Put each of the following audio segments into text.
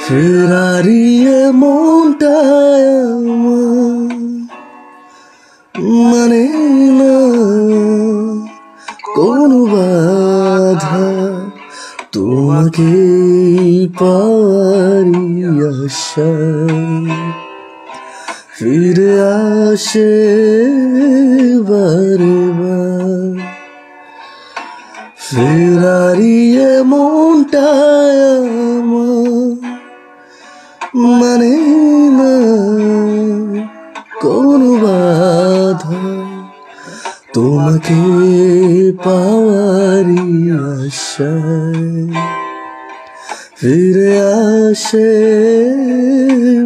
ফেরারিয়ে মনটায় আমার মানে না কোনো বাধা, তোমাকে পাওয়ারি আশায় ফিরে আসে বারবার। ফেরারিয়ে মনটায় আমার মানে না কোনো বাধা, তোমাকে পাওয়ারি আশায় ফিরে আসে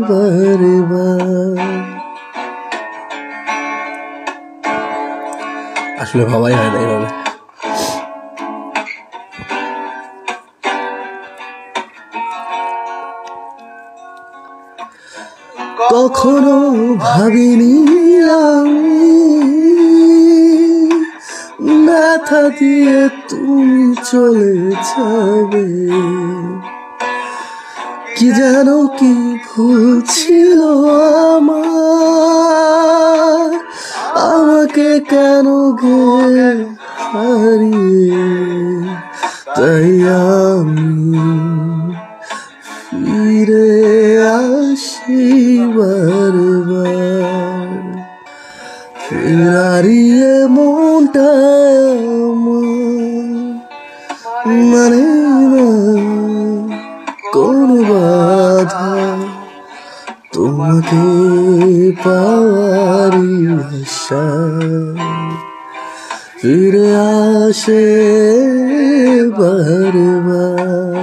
বারবার। আসলে ভাবাই হয় না এভাবে। কখনো ভাবিনি আমি ব্যথা দিয়ে তুমি চলে যাবে, কি যেন কি ভুল ছিল আমার, আমাকে কেন গে হারিয়ে তাই আমি ফিরে আসি বারবার। ফেরারিয়ে মনটায় আমার মানে না কোনো বাধা, তোমাকে পাওয়ারি আশায় ফিরে আসে বারবার।